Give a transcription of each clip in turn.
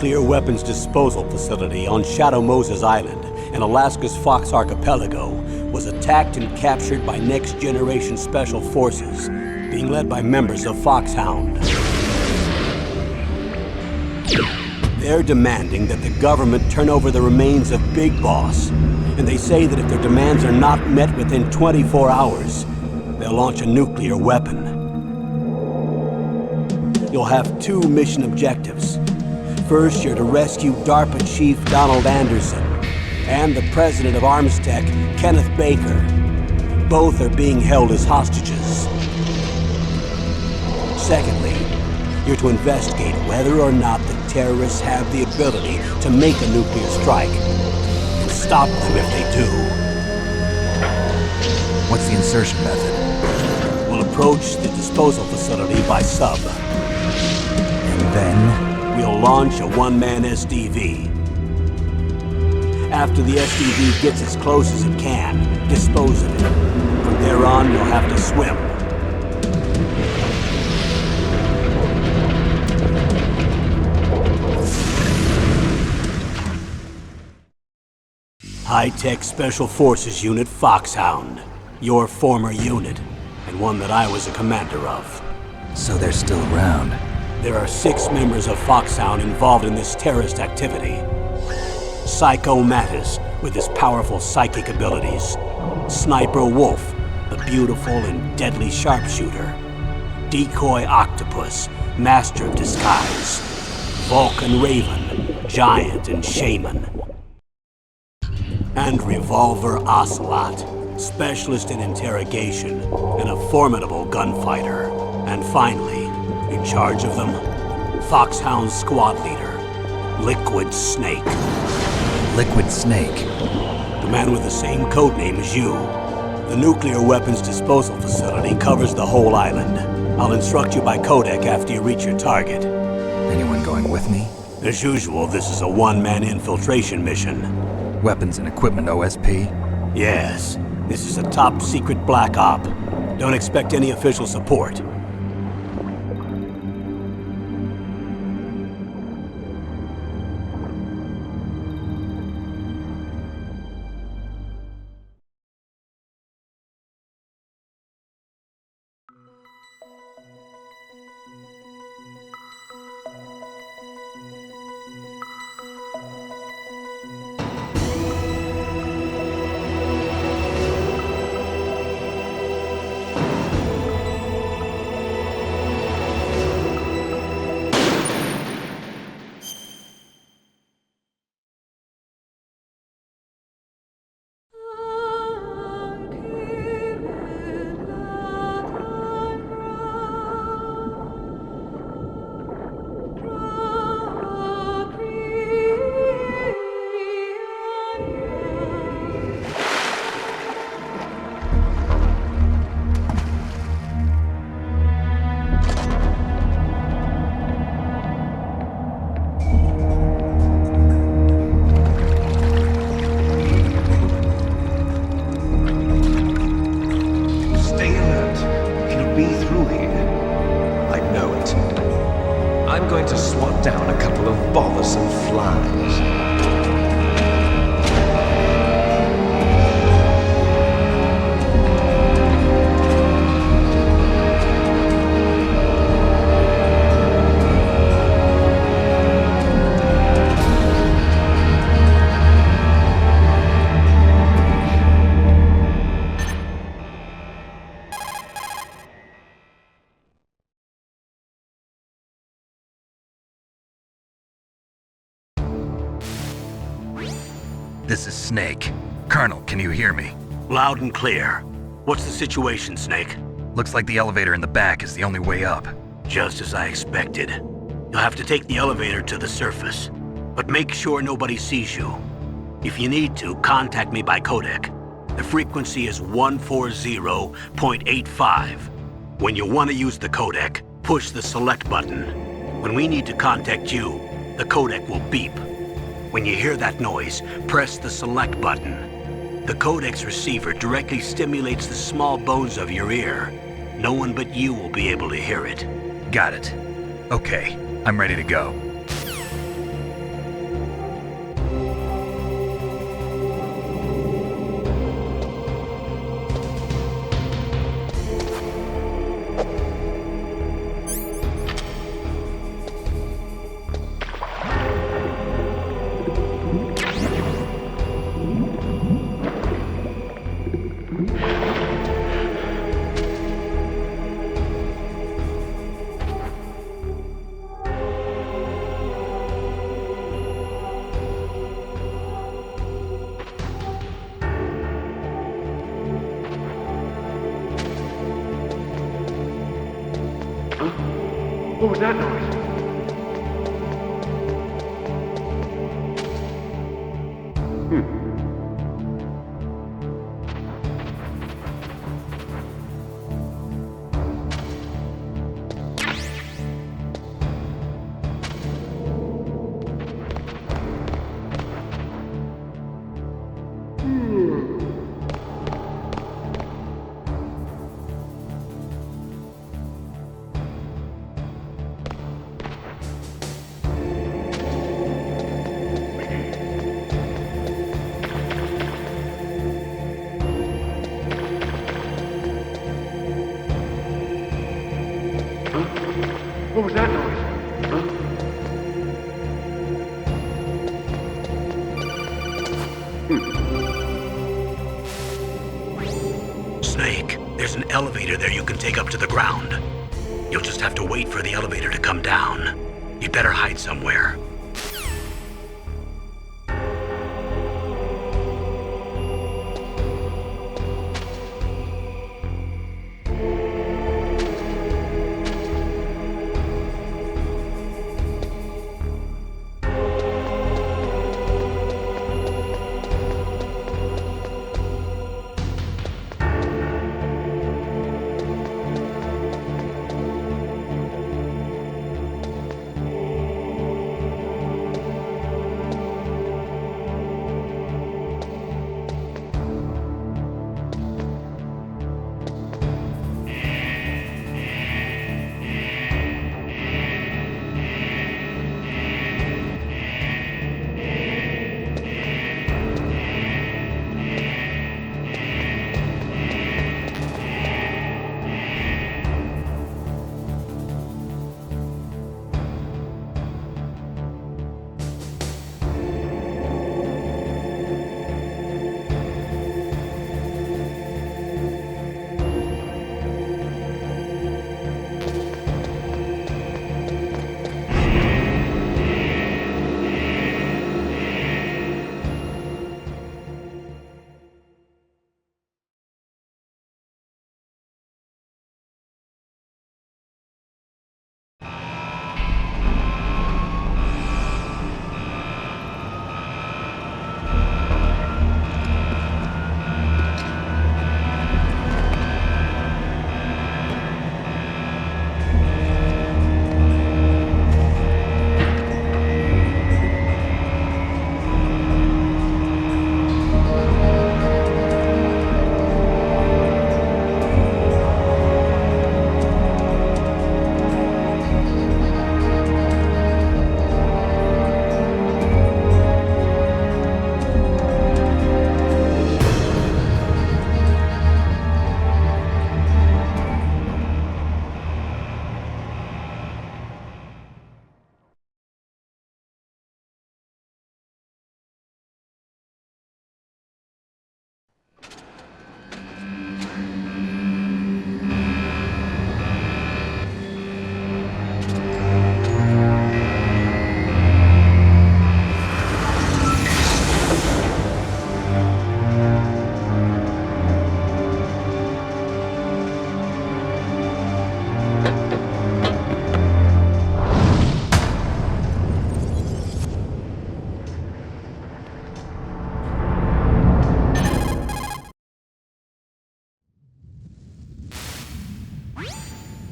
nuclear weapons disposal facility on Shadow Moses Island in Alaska's Fox Archipelago was attacked and captured by next-generation special forces, being led by members of Foxhound. They're demanding that the government turn over the remains of Big Boss, and they say that if their demands are not met within 24 hours, they'll launch a nuclear weapon. You'll have two mission objectives. First, you're to rescue DARPA Chief Donald Anderson and the president of Armstech, Kenneth Baker. Both are being held as hostages. Secondly, you're to investigate whether or not the terrorists have the ability to make a nuclear strike and stop them if they do. What's the insertion method? We'll approach the disposal facility by sub. And then? We'll launch a one-man SDV. After the SDV gets as close as it can, dispose of it. From there on, you'll have to swim. High-Tech Special Forces Unit Foxhound. Your former unit, and one that I was a commander of. So they're still around. There are 6 members of Foxhound involved in this terrorist activity. Psycho Mattis, with his powerful psychic abilities. Sniper Wolf, the beautiful and deadly sharpshooter. Decoy Octopus, master of disguise. Vulcan Raven, giant and shaman. And Revolver Ocelot, specialist in interrogation and a formidable gunfighter. And finally, in charge of them, Foxhound's squad leader, Liquid Snake. Liquid Snake? The man with the same codename as you. The nuclear weapons disposal facility covers the whole island. I'll instruct you by Codec after you reach your target. Anyone going with me? As usual, this is a one-man infiltration mission. Weapons and equipment OSP? Yes. This is a top-secret black op. Don't expect any official support. I'm going to swat down a couple of bothersome flies. This is Snake. Colonel, can you hear me? Loud and clear. What's the situation, Snake? Looks like the elevator in the back is the only way up. Just as I expected. You'll have to take the elevator to the surface. But make sure nobody sees you. If you need to, contact me by Codec. The frequency is 140.85. When you want to use the Codec, push the select button. When we need to contact you, the Codec will beep. When you hear that noise, press the select button. The Codec's receiver directly stimulates the small bones of your ear. No one but you will be able to hear it. Got it. Okay, I'm ready to go. What was that noise? What was that noise? Huh? Snake, there's an elevator there you can take up to the ground. You'll just have to wait for the elevator to come down. You'd better hide somewhere.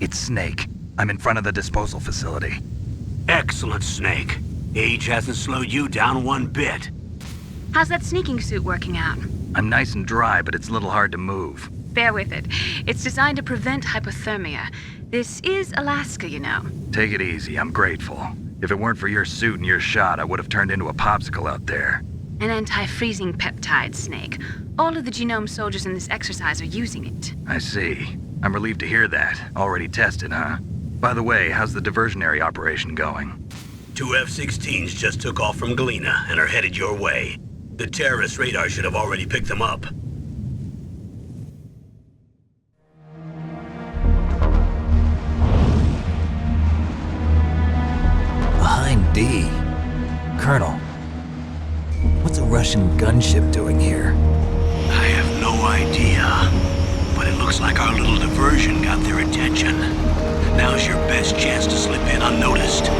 It's Snake. I'm in front of the disposal facility. Excellent, Snake. Age hasn't slowed you down one bit. How's that sneaking suit working out? I'm nice and dry, but it's a little hard to move. Bear with it. It's designed to prevent hypothermia. This is Alaska, you know. Take it easy, I'm grateful. If it weren't for your suit and your shot, I would have turned into a popsicle out there. An anti-freezing peptide, Snake. All of the genome soldiers in this exercise are using it. I see. I'm relieved to hear that. Already tested, huh? By the way, how's the diversionary operation going? 2 F-16s just took off from Galena and are headed your way. The terrorist radar should have already picked them up. Behind D. Colonel, what's a Russian gunship doing here? I have no idea, but it looks like our little diversion got their attention. Now's your best chance to slip in unnoticed.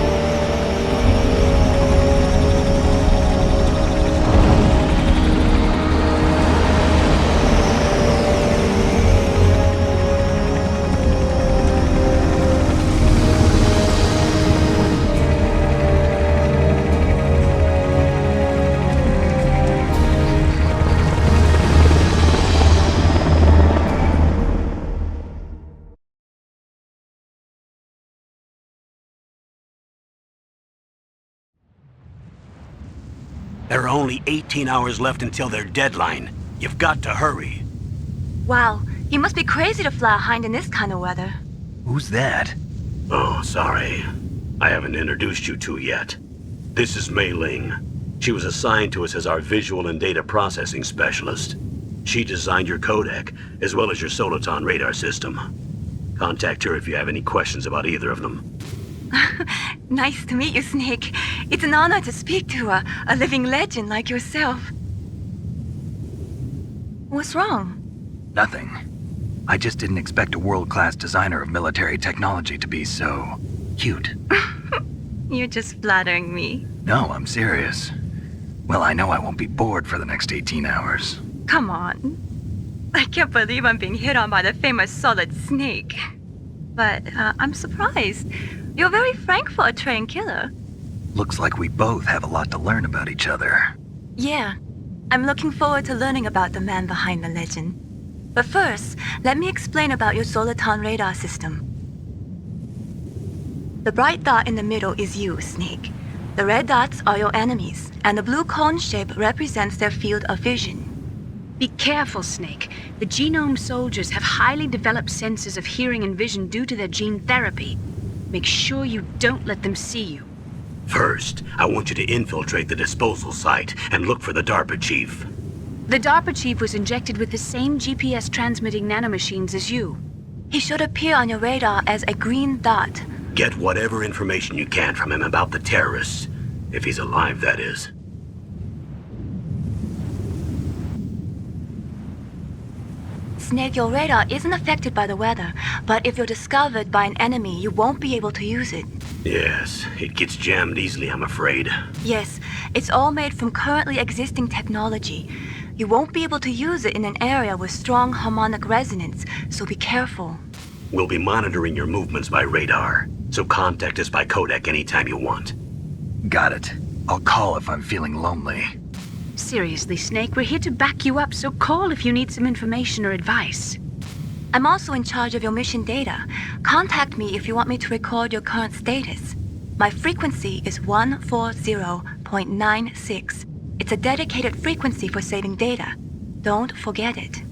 There are only 18 hours left until their deadline. You've got to hurry. Wow, you must be crazy to fly a hind in this kind of weather. Who's that? Oh, sorry. I haven't introduced you to yet. This is Mei Ling. She was assigned to us as our visual and data processing specialist. She designed your codec, as well as your Soliton radar system. Contact her if you have any questions about either of them. Nice to meet you, Snake. It's an honor to speak to a living legend like yourself. What's wrong? Nothing. I just didn't expect a world-class designer of military technology to be so cute. You're just flattering me. No, I'm serious. Well, I know I won't be bored for the next 18 hours. Come on. I can't believe I'm being hit on by the famous Solid Snake. But I'm surprised. You're very frank for a trained killer. Looks like we both have a lot to learn about each other. Yeah. I'm looking forward to learning about the man behind the legend. But first, let me explain about your Soliton radar system. The bright dot in the middle is you, Snake. The red dots are your enemies, and the blue cone shape represents their field of vision. Be careful, Snake. The genome soldiers have highly developed senses of hearing and vision due to their gene therapy. Make sure you don't let them see you. First, I want you to infiltrate the disposal site and look for the DARPA Chief. The DARPA Chief was injected with the same GPS transmitting nanomachines as you. He should appear on your radar as a green dot. Get whatever information you can from him about the terrorists. If he's alive, that is. Snake, your radar isn't affected by the weather, but if you're discovered by an enemy, you won't be able to use it. Yes, it gets jammed easily, I'm afraid. Yes, it's all made from currently existing technology. You won't be able to use it in an area with strong harmonic resonance, so be careful. We'll be monitoring your movements by radar, so contact us by codec anytime you want. Got it. I'll call if I'm feeling lonely. Seriously, Snake, we're here to back you up, so call if you need some information or advice. I'm also in charge of your mission data. Contact me if you want me to record your current status. My frequency is 140.96. It's a dedicated frequency for saving data. Don't forget it.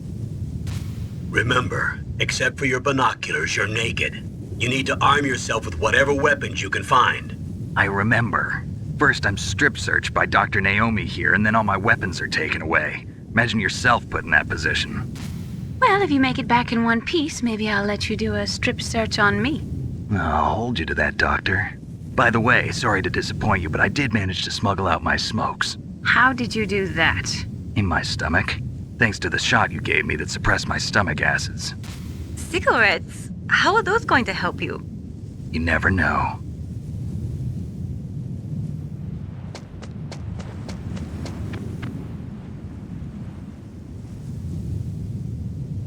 Remember, except for your binoculars, you're naked. You need to arm yourself with whatever weapons you can find. I remember. First, I'm strip searched by Dr. Naomi here, and then all my weapons are taken away. Imagine yourself put in that position. Well, if you make it back in one piece, maybe I'll let you do a strip search on me. I'll hold you to that, Doctor. By the way, sorry to disappoint you, but I did manage to smuggle out my smokes. How did you do that? In my stomach. Thanks to the shot you gave me that suppressed my stomach acids. Cigarettes? How are those going to help you? You never know.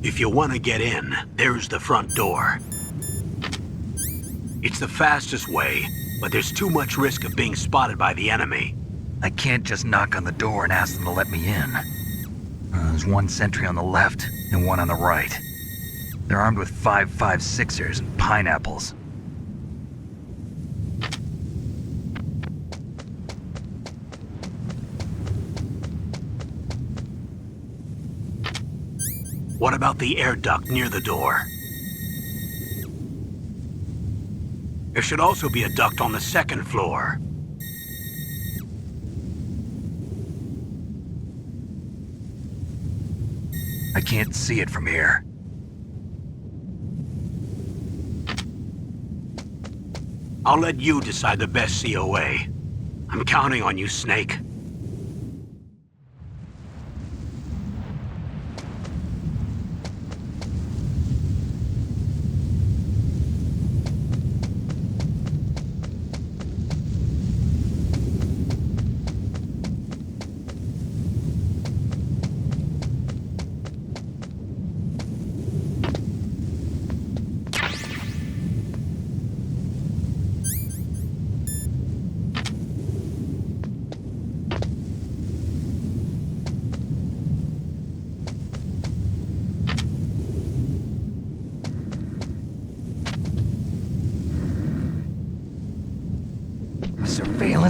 If you want to get in, there's the front door. It's the fastest way, but there's too much risk of being spotted by the enemy. I can't just knock on the door and ask them to let me in. There's one sentry on the left and one on the right. They're armed with 5.56ers and pineapples. What about the air duct near the door? There should also be a duct on the second floor. I can't see it from here. I'll let you decide the best COA. I'm counting on you, Snake.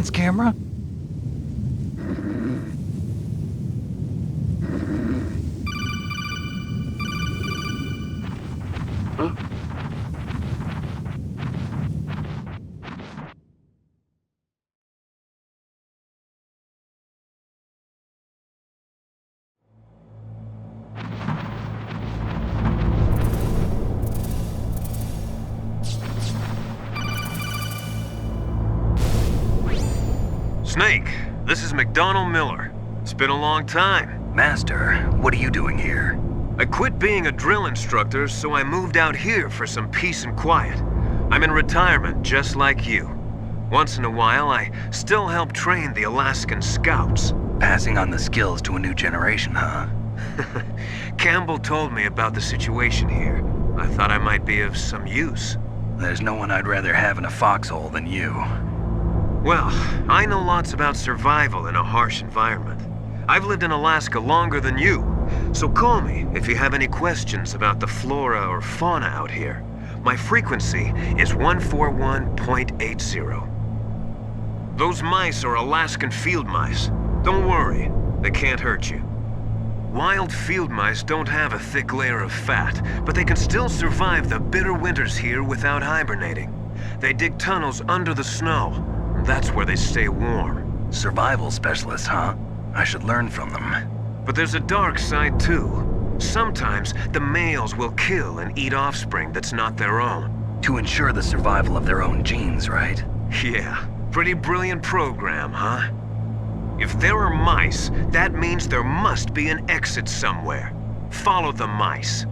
surveillance camera? Huh? Snake, this is McDonald Miller. It's been a long time. Master, what are you doing here? I quit being a drill instructor, so I moved out here for some peace and quiet. I'm in retirement, just like you. Once in a while, I still help train the Alaskan Scouts. Passing on the skills to a new generation, huh? Campbell told me about the situation here. I thought I might be of some use. There's no one I'd rather have in a foxhole than you. Well, I know lots about survival in a harsh environment. I've lived in Alaska longer than you, so call me if you have any questions about the flora or fauna out here. My frequency is 141.80. Those mice are Alaskan field mice. Don't worry, they can't hurt you. Wild field mice don't have a thick layer of fat, but they can still survive the bitter winters here without hibernating. They dig tunnels under the snow. That's where they stay warm. Survival specialists, huh? I should learn from them. But there's a dark side too. Sometimes the males will kill and eat offspring that's not their own. To ensure the survival of their own genes, right? Yeah, pretty brilliant program, huh? If there are mice, that means there must be an exit somewhere. Follow the mice.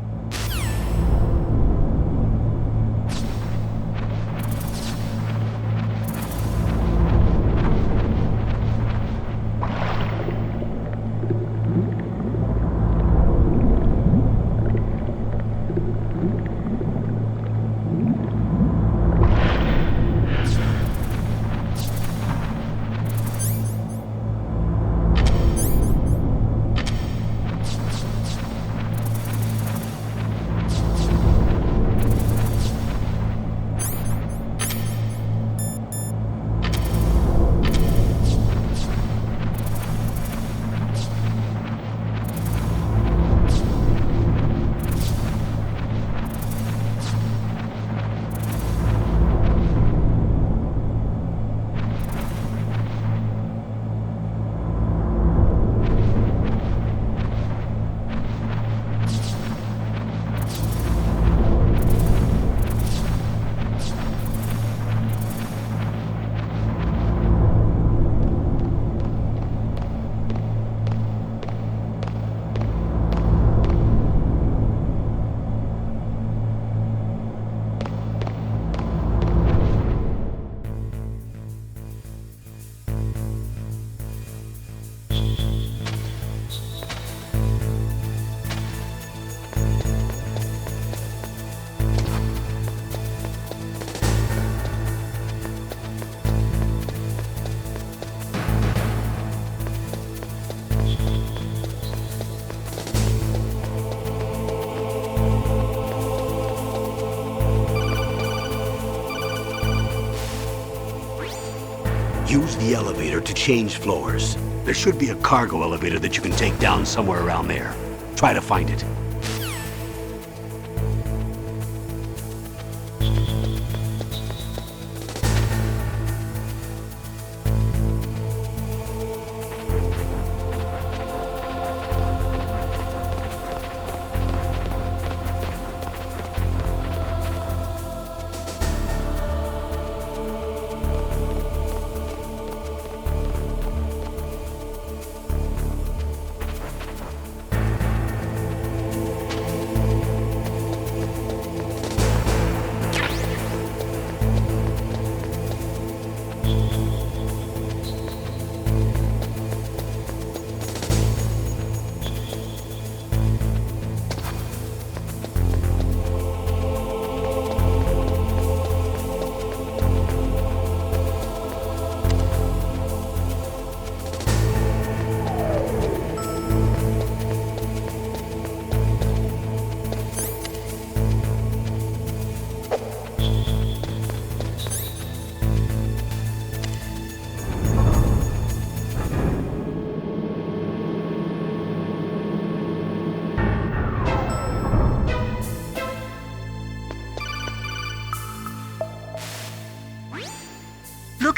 Use the elevator to change floors. There should be a cargo elevator that you can take down somewhere around there. Try to find it.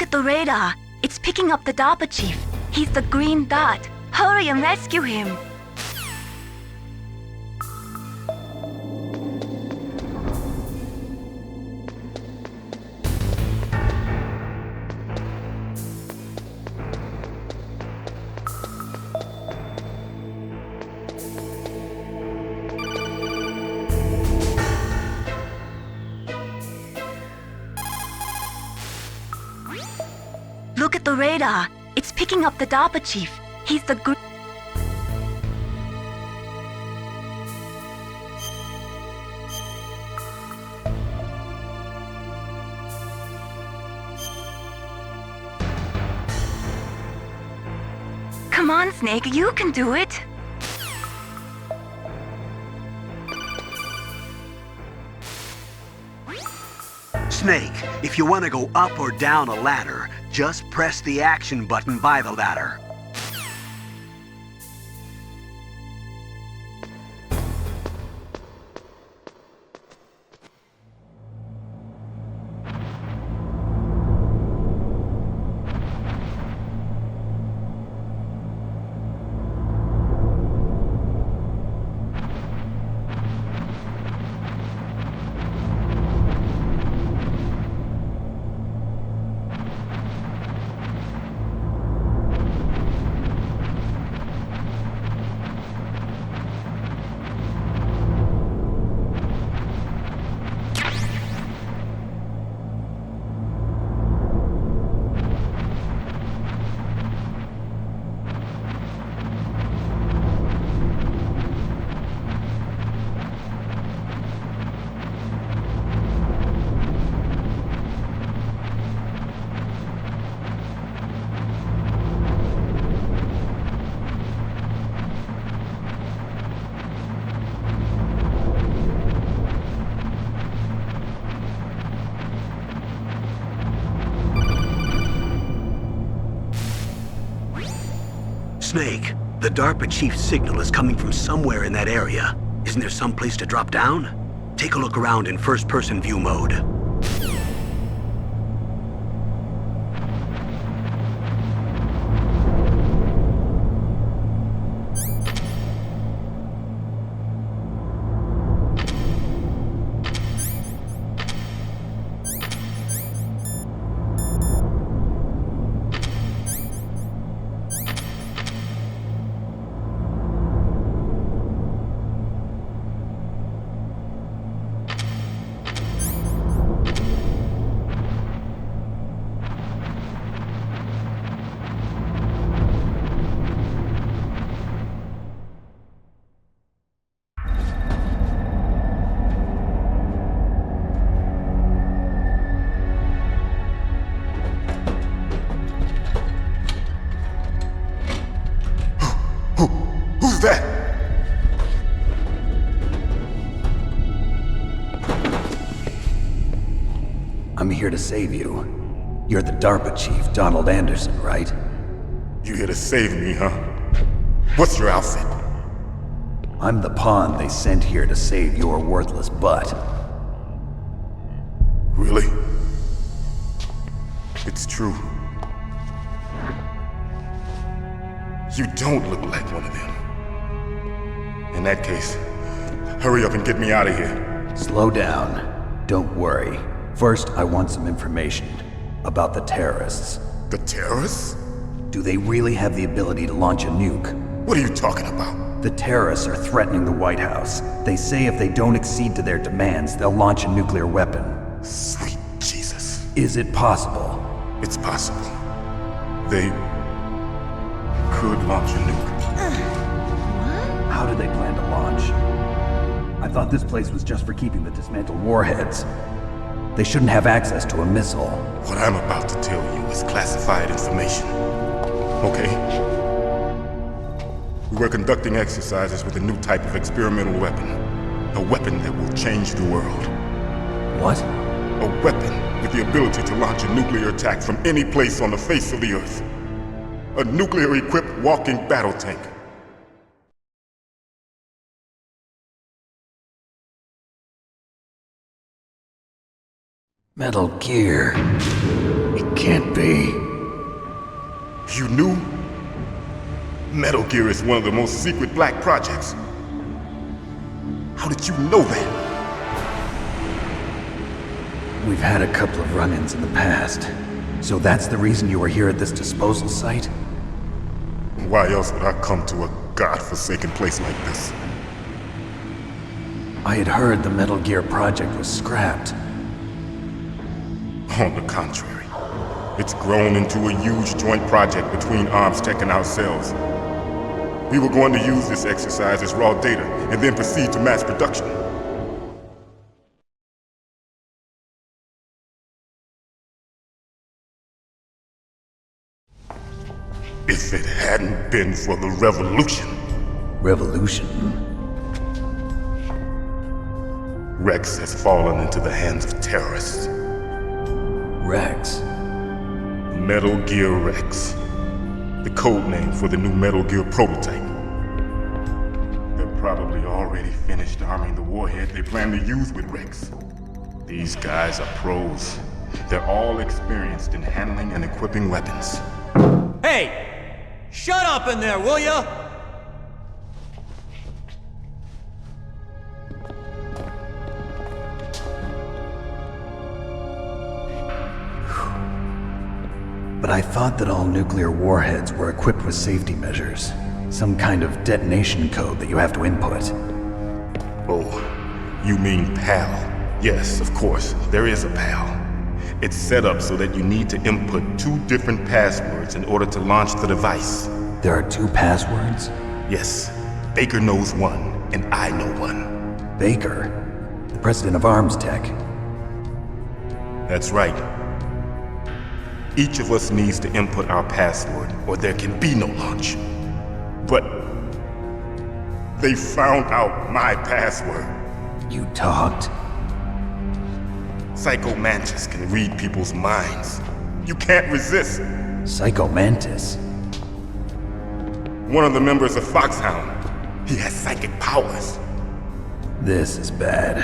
Look at the radar. It's picking up the DARPA Chief. He's the green dot. Hurry and rescue him. Look at the radar. It's picking up the DARPA Chief. He's the Come on, Snake, you can do it. Snake, if you want to go up or down a ladder, just press the action button by the ladder. Snake, the DARPA Chief's signal is coming from somewhere in that area. Isn't there some place to drop down? Take a look around in first-person view mode. Who's that? I'm here to save you. You're the DARPA Chief, Donald Anderson, right? You here to save me, huh? What's your outfit? I'm the pawn they sent here to save your worthless butt. Really? It's true. You don't look like one of them. In that case, hurry up and get me out of here. Slow down. Don't worry. First, I want some information about the terrorists. The terrorists? Do they really have the ability to launch a nuke? What are you talking about? The terrorists are threatening the White House. They say if they don't accede to their demands, they'll launch a nuclear weapon. Sweet Jesus. Is it possible? It's possible. They could launch a nuke. How do they plan to launch? I thought this place was just for keeping the dismantled warheads. They shouldn't have access to a missile. What I'm about to tell you is classified information. Okay? We were conducting exercises with a new type of experimental weapon. A weapon that will change the world. What? A weapon with the ability to launch a nuclear attack from any place on the face of the Earth. A nuclear-equipped walking battle tank. Metal Gear. It can't be. You knew? Metal Gear is one of the most secret black projects. How did you know that? We've had a couple of run-ins in the past. So that's the reason you were here at this disposal site? Why else would I come to a godforsaken place like this? I had heard the Metal Gear project was scrapped. On the contrary, it's grown into a huge joint project between Arms Tech and ourselves. We were going to use this exercise as raw data and then proceed to mass production. If it hadn't been for the revolution. Revolution? Rex has fallen into the hands of terrorists. Rex? Metal Gear Rex. The code name for the new Metal Gear prototype. They're probably already finished arming the warhead they plan to use with Rex. These guys are pros. They're all experienced in handling and equipping weapons. Hey! Shut up in there, will ya? But I thought that all nuclear warheads were equipped with safety measures. Some kind of detonation code that you have to input. Oh, you mean PAL? Yes, of course, there is a PAL. It's set up so that you need to input 2 different passwords in order to launch the device. There are 2 passwords? Yes. Baker knows one, and I know one. Baker? The president of Arms Tech? That's right. Each of us needs to input our password, or there can be no launch. But they found out my password. You talked? Psycho Mantis can read people's minds. You can't resist. Psycho Mantis? One of the members of Foxhound. He has psychic powers. This is bad.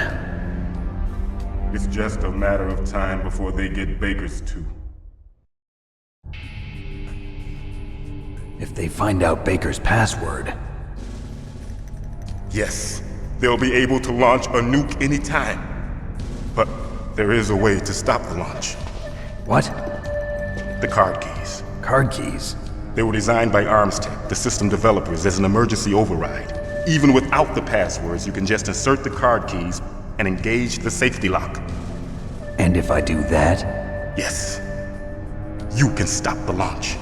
It's just a matter of time before they get Baker's too. If they find out Baker's password... Yes, they'll be able to launch a nuke anytime. But there is a way to stop the launch. What? The card keys. Card keys? They were designed by Arms Tech, the system developers, as an emergency override. Even without the passwords, you can just insert the card keys and engage the safety lock. And if I do that? Yes. You can stop the launch.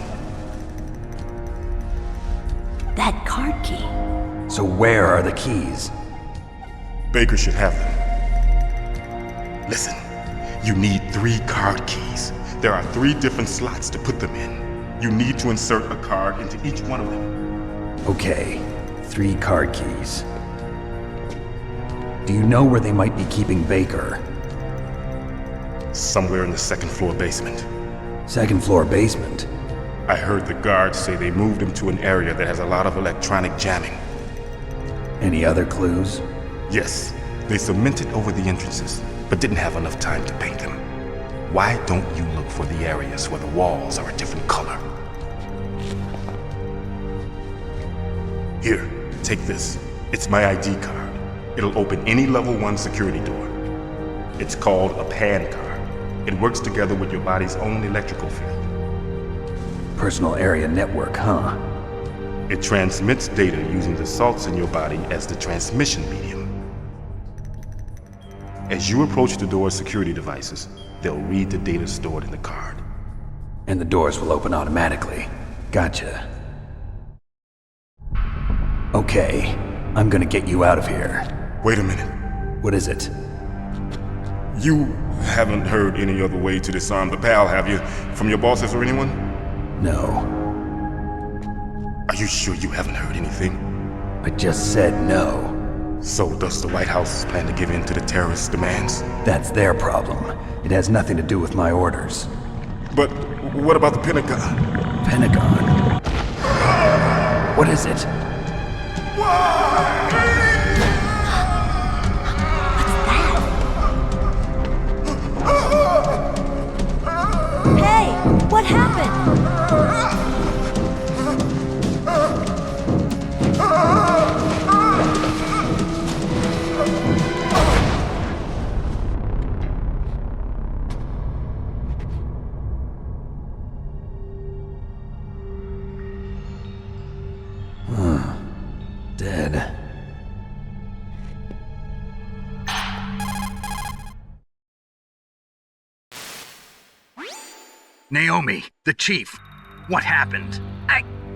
That card key. So where are the keys? Baker should have them. Listen, you need 3 card keys. There are 3 different slots to put them in. You need to insert a card into each one of them. Okay, 3 card keys. Do you know where they might be keeping Baker? Somewhere in the 2nd floor basement. 2nd floor basement? I heard the guards say they moved him to an area that has a lot of electronic jamming. Any other clues? Yes, they cemented over the entrances, but didn't have enough time to paint them. Why don't you look for the areas where the walls are a different color? Here, take this. It's my ID card. It'll open any level 1 security door. It's called a PAN card. It works together with your body's own electrical field. Personal area network, huh? It transmits data using the salts in your body as the transmission medium. As you approach the door's security devices, they'll read the data stored in the card. And the doors will open automatically. Gotcha. Okay, I'm gonna get you out of here. Wait a minute. What is it? You haven't heard any other way to disarm the PAL, have you? From your bosses or anyone? No. Are you sure you haven't heard anything? I just said no. So does the White House plan to give in to the terrorists' demands? That's their problem. It has nothing to do with my orders. But what about the Pentagon? Pentagon? What is it? Hey! happened? Dead. Naomi, the chief. What happened?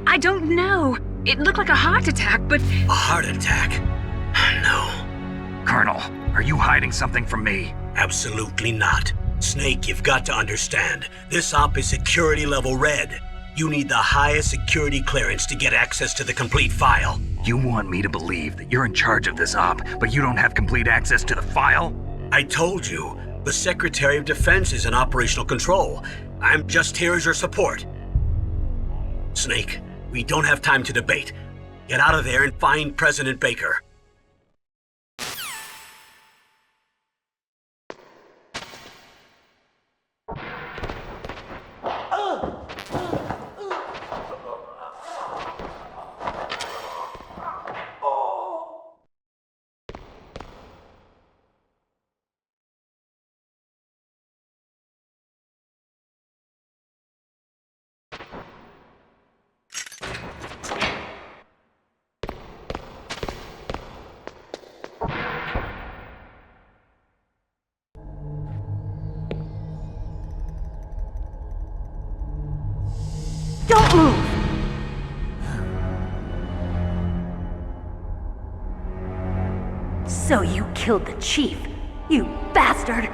I don't know. It looked like a heart attack, but... A heart attack? No. Colonel, are you hiding something from me? Absolutely not. Snake, you've got to understand. This op is security level red. You need the highest security clearance to get access to the complete file. You want me to believe that you're in charge of this op, but you don't have complete access to the file? I told you, the Secretary of Defense is in operational control. I'm just here as your support. Snake, we don't have time to debate. Get out of there and find President Baker. Don't move! So you killed the chief, you bastard!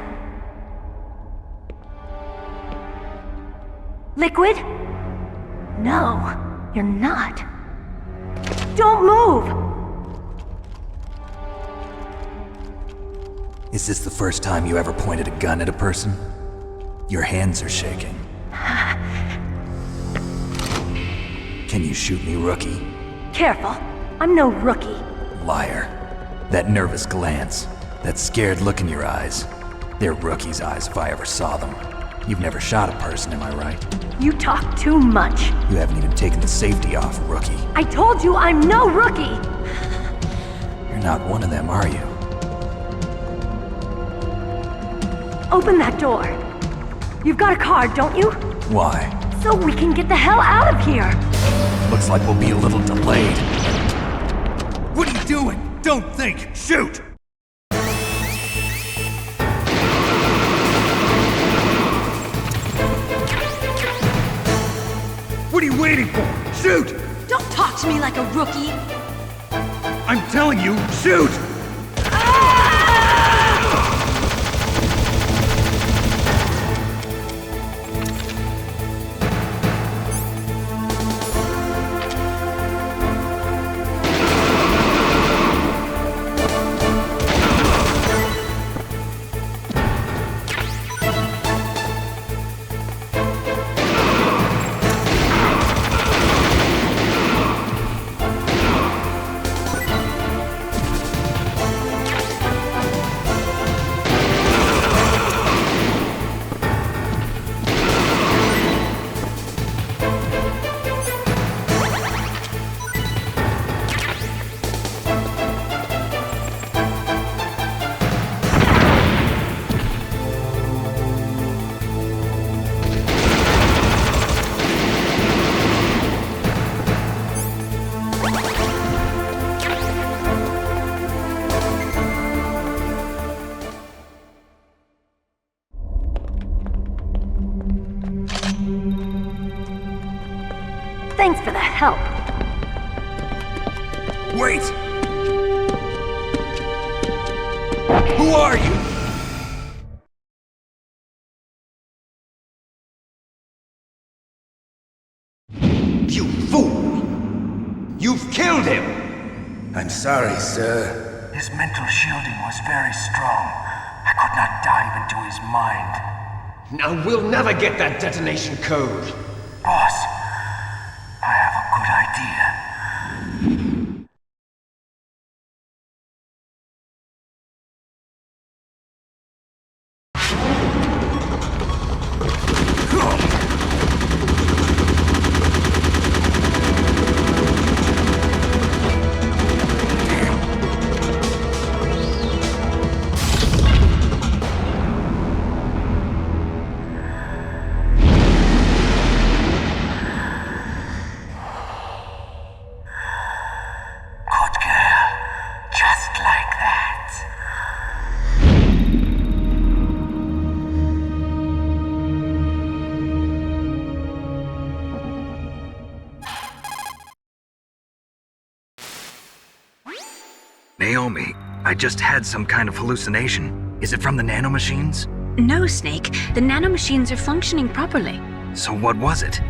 Liquid? No, you're not. Don't move! Is this the first time you ever pointed a gun at a person? Your hands are shaking. Can you shoot me, rookie? Careful, I'm no rookie. Liar. That nervous glance, that scared look in your eyes. They're rookie's eyes if I ever saw them. You've never shot a person, am I right? You talk too much. You haven't even taken the safety off, rookie. I told you I'm no rookie! You're not one of them, are you? Open that door. You've got a card, don't you? Why? So we can get the hell out of here! Looks like we'll be a little delayed. What are you doing? Don't think! Shoot! What are you waiting for? Shoot! Don't talk to me like a rookie! I'm telling you, shoot! Thanks for the help. Wait! Who are you? You fool! You've killed him! I'm sorry, sir. His mental shielding was very strong. I could not dive into his mind. Now we'll never get that detonation code. Boss, I have a good idea. Naomi, I just had some kind of hallucination. Is it from the nanomachines? No, Snake. The nanomachines are functioning properly. So what was it?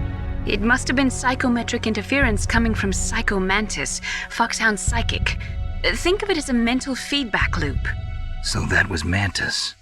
It must have been psychometric interference coming from Psycho Mantis, Foxhound's psychic. Think of it as a mental feedback loop. So that was Mantis.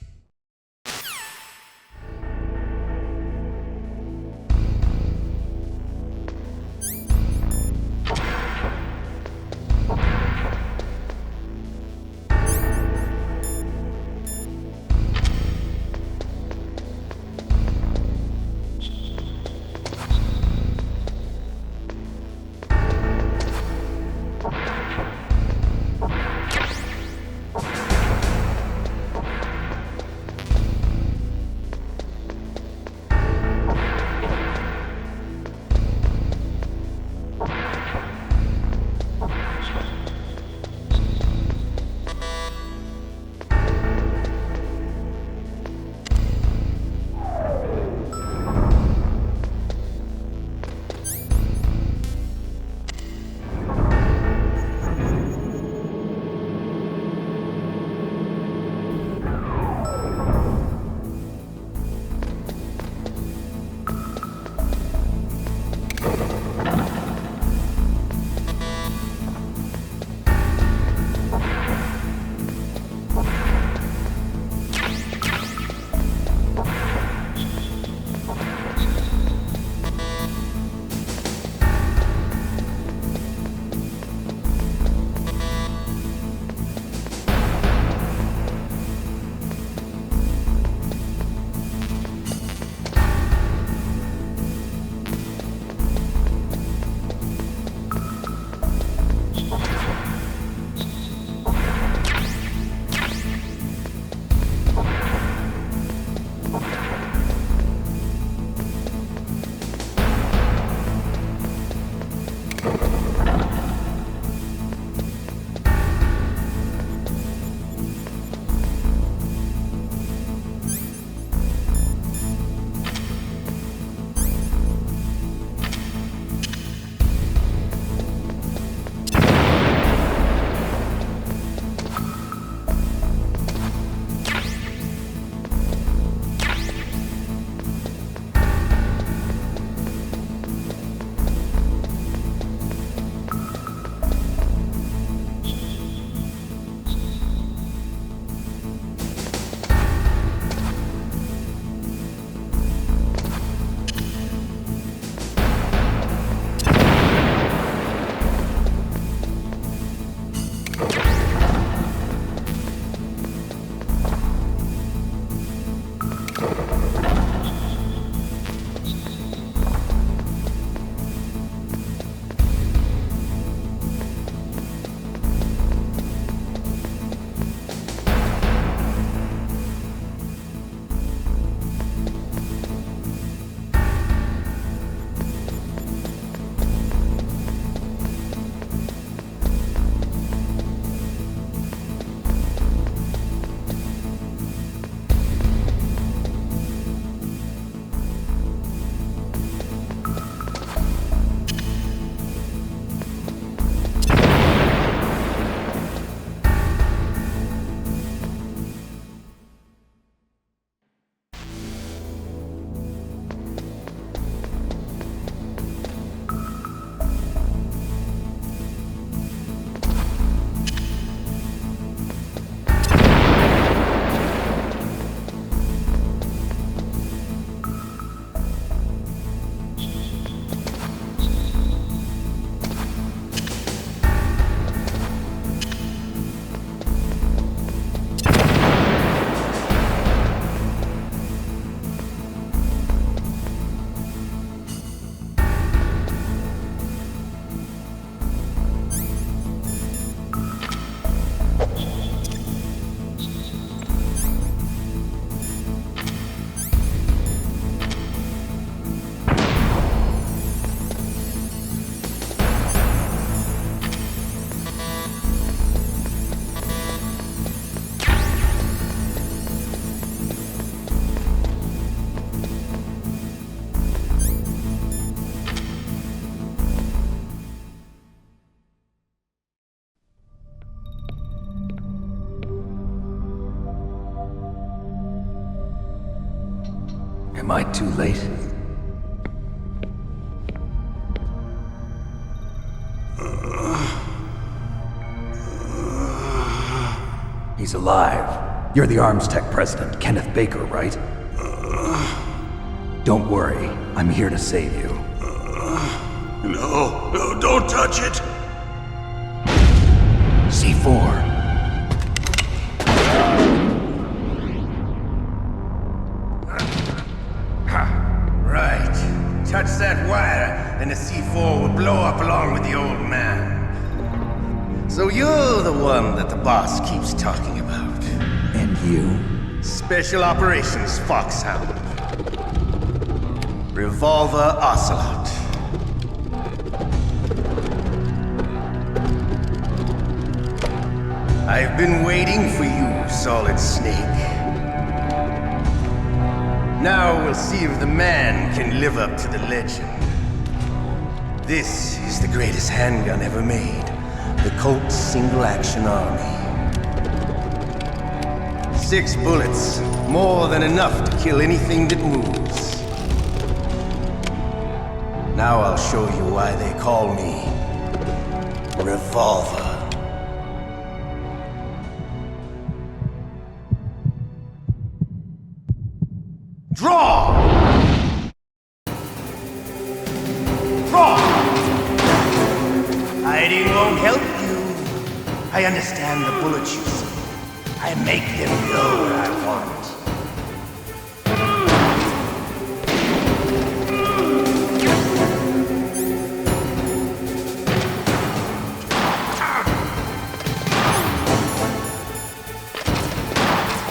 Am I too late? He's alive. You're the Arms Tech president, Kenneth Baker, right? Don't worry, I'm here to save you. No, don't touch it! C4. Right. Touch that wire, and the C4 will blow up along with the old man. So you're the one that the boss keeps talking about. And you? Special Operations Foxhound. Revolver Ocelot. I've been waiting for you, Solid Snake. Now we'll see if the man can live up to the legend. This is the greatest handgun ever made. The Colt Single Action Army. 6 bullets, more than enough to kill anything that moves. Now I'll show you why they call me Revolver. Draw! Draw! Hiding won't help you. I understand the bullets you see. I make them go where I want.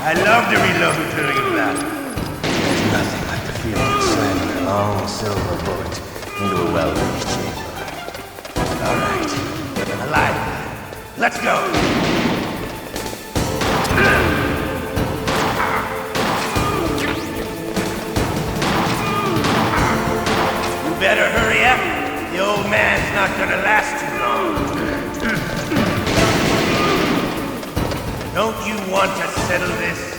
I love to reload during a battle. There's nothing like the feeling of slamming a long silver bullet into a well-finished chamber. All right, alive. Let's go. You better hurry up. The old man's not gonna last too long. Don't you want to settle this?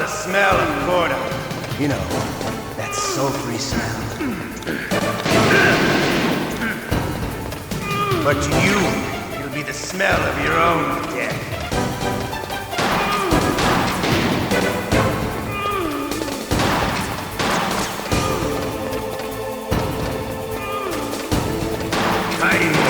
Smell of Codec. You know, that sulfury smell. But to you, it'll be the smell of your own death. Hiding away.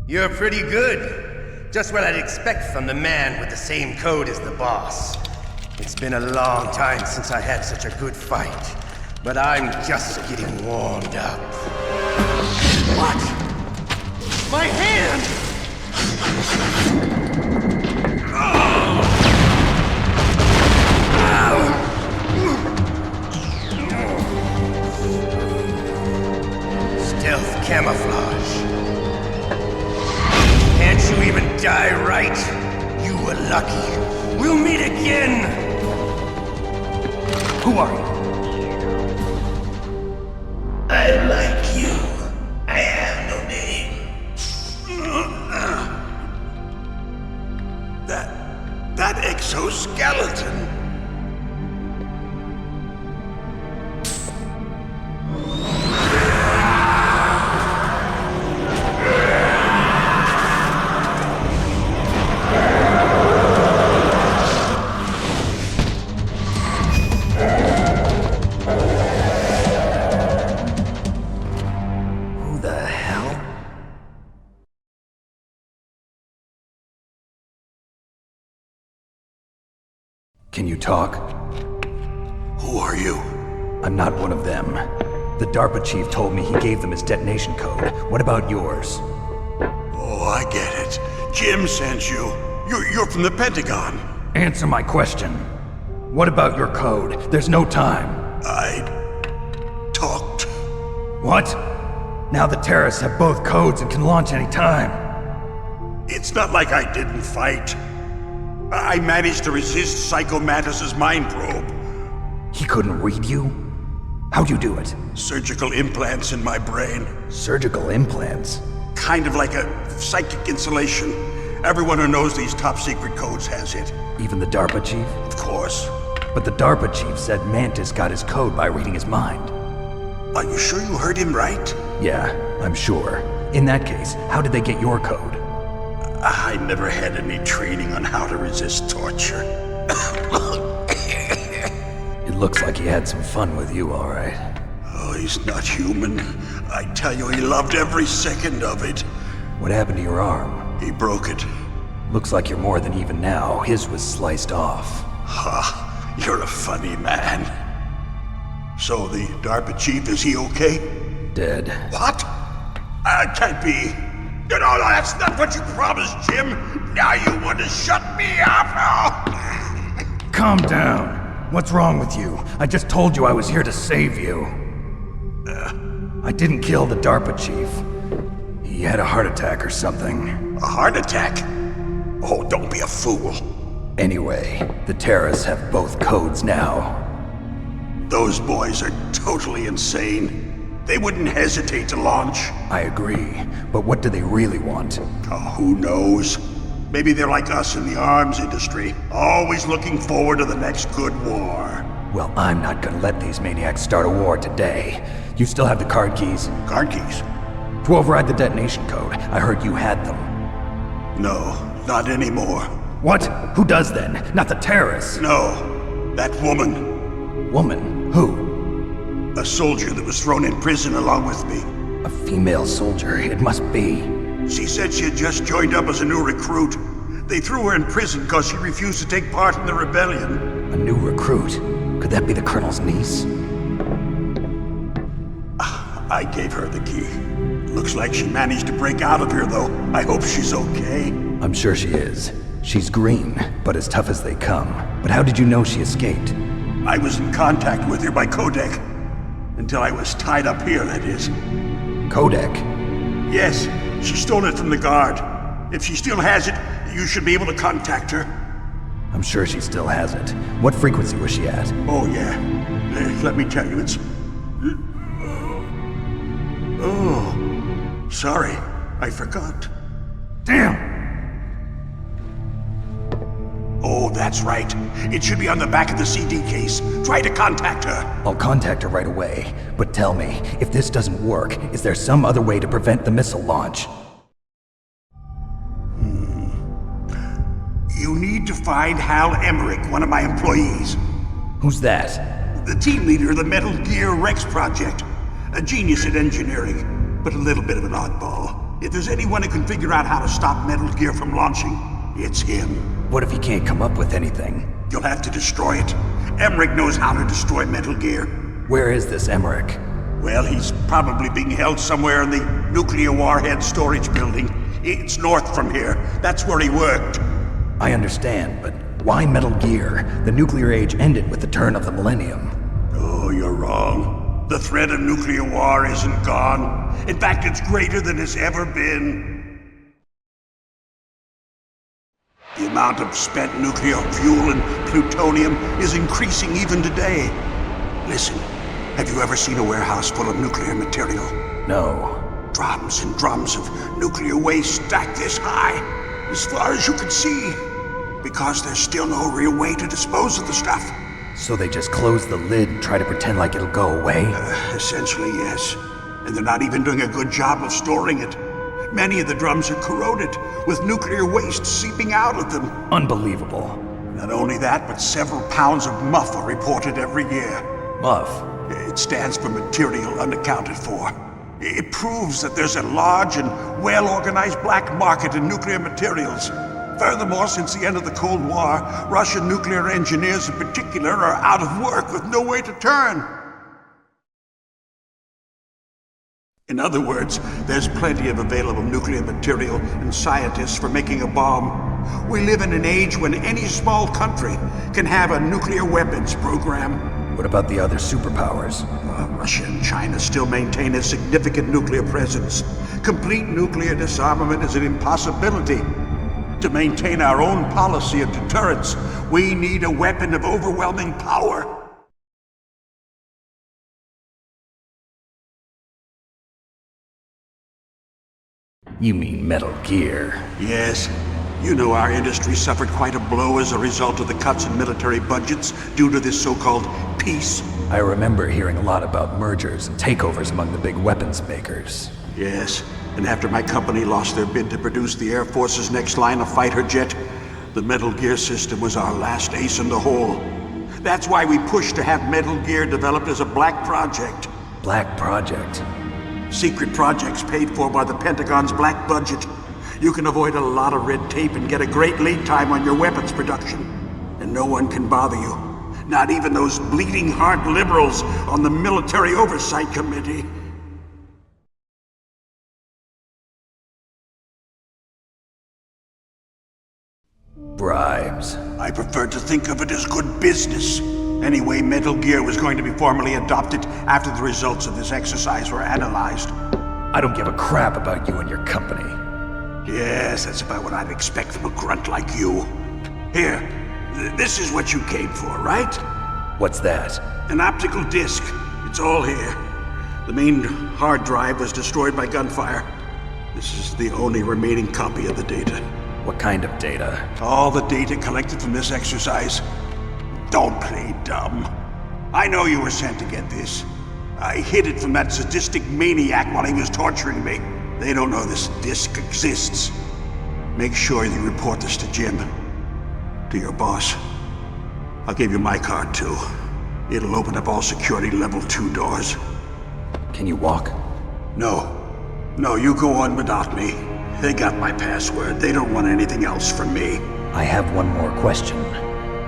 You're pretty good. Just what I'd expect from the man with the same code as the boss. It's been a long time since I had such a good fight, but I'm just getting warmed up. What? My hand! Stealth camouflage. lucky. We'll meet again! Who are you? I like you. I have no name. That exoskeleton. Who the hell? Can you talk? Who are you? I'm not one of them. The DARPA Chief told me he gave them his detonation code. What about yours? Oh, I get it. Jim sent you. You're from the Pentagon. Answer my question. What about your code? There's no time. I talked. What? Now the terrorists have both codes and can launch any time. It's not like I didn't fight. I managed to resist Psycho Mantis's mind probe. He couldn't read you? How'd you do it? Surgical implants in my brain. Surgical implants? Kind of like a psychic insulation. Everyone who knows these top secret codes has it. Even the DARPA Chief? Of course. But the DARPA Chief said Mantis got his code by reading his mind. Are you sure you heard him right? Yeah, I'm sure. In that case, how did they get your code? I never had any training on how to resist torture. It looks like he had some fun with you, all right. Oh, he's not human. I tell you, he loved every second of it. What happened to your arm? He broke it. Looks like you're more than even now. His was sliced off. Ha, you're a funny man. So the DARPA chief, is he okay? Dead. What? Can't be. No, that's not what you promised, Jim. Now you want to shut me up? Calm down. What's wrong with you? I just told you I was here to save you. I didn't kill the DARPA chief. He had a heart attack or something. A heart attack? Oh, don't be a fool. Anyway, the terrorists have both codes now. Those boys are totally insane. They wouldn't hesitate to launch. I agree, but what do they really want? Oh, who knows? Maybe they're like us in the arms industry, always looking forward to the next good war. Well, I'm not gonna let these maniacs start a war today. You still have the card keys? Card keys? To override the detonation code. I heard you had them. No, not anymore. What? Who does then? Not the terrorists? No, that woman. Woman? Who? A soldier that was thrown in prison along with me. A female soldier, it must be. She said she had just joined up as a new recruit. They threw her in prison because she refused to take part in the rebellion. A new recruit? Could that be the Colonel's niece? I gave her the key. Looks like she managed to break out of here, though. I hope she's okay. I'm sure she is. She's green, but as tough as they come. But how did you know she escaped? I was in contact with her by Codec. Until I was tied up here, that is. Codec? Yes, she stole it from the guard. If she still has it, you should be able to contact her. I'm sure she still has it. What frequency was she at? Oh, yeah. Let me tell you, it's... Oh, sorry. I forgot. Damn! Oh, that's right. It should be on the back of the CD case. Try to contact her. I'll contact her right away. But tell me, if this doesn't work, is there some other way to prevent the missile launch? You need to find Hal Emmerich, one of my employees. Who's that? The team leader of the Metal Gear Rex project. A genius at engineering, but a little bit of an oddball. If there's anyone who can figure out how to stop Metal Gear from launching, it's him. What if he can't come up with anything? You'll have to destroy it. Emmerich knows how to destroy Metal Gear. Where is this Emmerich? Well, he's probably being held somewhere in the nuclear warhead storage building. It's north from here. That's where he worked. I understand, but why Metal Gear? The nuclear age ended with the turn of the millennium. Oh, you're wrong. The threat of nuclear war isn't gone. In fact, it's greater than it's ever been. The amount of spent nuclear fuel and plutonium is increasing even today. Listen, have you ever seen a warehouse full of nuclear material? No. Drums and drums of nuclear waste stacked this high, as far as you can see, because there's still no real way to dispose of the stuff. So they just close the lid and try to pretend like it'll go away? Essentially, yes. And they're not even doing a good job of storing it. Many of the drums are corroded, with nuclear waste seeping out of them. Unbelievable. Not only that, but several pounds of MUF are reported every year. MUF? It stands for material unaccounted for. It proves that there's a large and well-organized black market in nuclear materials. Furthermore, since the end of the Cold War, Russian nuclear engineers in particular are out of work with no way to turn. In other words, there's plenty of available nuclear material and scientists for making a bomb. We live in an age when any small country can have a nuclear weapons program. What about the other superpowers? Russia and China still maintain a significant nuclear presence. Complete nuclear disarmament is an impossibility. To maintain our own policy of deterrence, we need a weapon of overwhelming power. You mean Metal Gear? Yes. You know our industry suffered quite a blow as a result of the cuts in military budgets due to this so-called peace. I remember hearing a lot about mergers and takeovers among the big weapons makers. Yes, and after my company lost their bid to produce the Air Force's next line of fighter jet, the Metal Gear system was our last ace in the hole. That's why we pushed to have Metal Gear developed as a black project. Black project? Secret projects paid for by the Pentagon's black budget. You can avoid a lot of red tape and get a great lead time on your weapons production. And no one can bother you. Not even those bleeding heart liberals on the Military Oversight Committee. Bribes. I prefer to think of it as good business. Anyway, Metal Gear was going to be formally adopted after the results of this exercise were analyzed. I don't give a crap about you and your company. Yes, that's about what I'd expect from a grunt like you. Here, this is what you came for, right? What's that? An optical disc. It's all here. The main hard drive was destroyed by gunfire. This is the only remaining copy of the data. What kind of data? All the data collected from this exercise. Don't play dumb. I know you were sent to get this. I hid it from that sadistic maniac while he was torturing me. They don't know this disc exists. Make sure you report this to Jim. To your boss. I'll give you my card too. It'll open up all security level 2 doors. Can you walk? No. No, you go on without me. They got my password. They don't want anything else from me. I have one more question.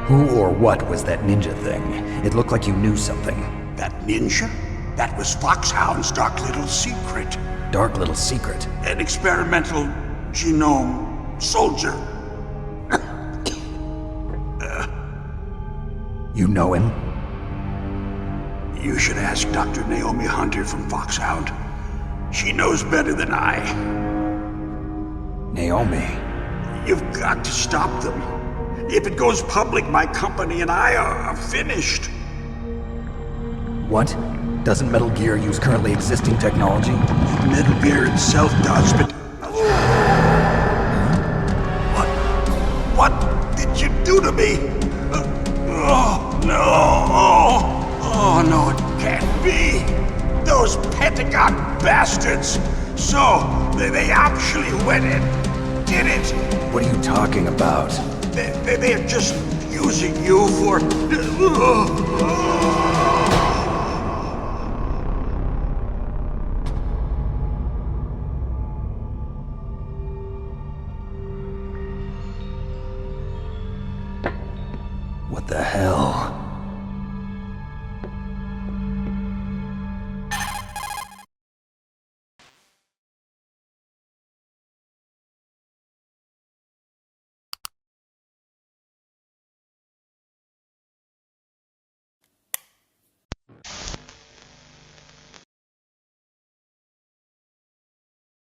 Who or what was that ninja thing? It looked like you knew something. That ninja? That was Foxhound's dark little secret. Dark little secret? An experimental genome soldier. You know him? You should ask Dr. Naomi Hunter from Foxhound. She knows better than I. Naomi? You've got to stop them. If it goes public, my company and I are finished. What? Doesn't Metal Gear use currently existing technology? Metal Gear itself does, but... What did you do to me? Oh, no. Oh, no, it can't be. Those Pentagon bastards. So, they actually went and did it. What are you talking about? They're just using you for...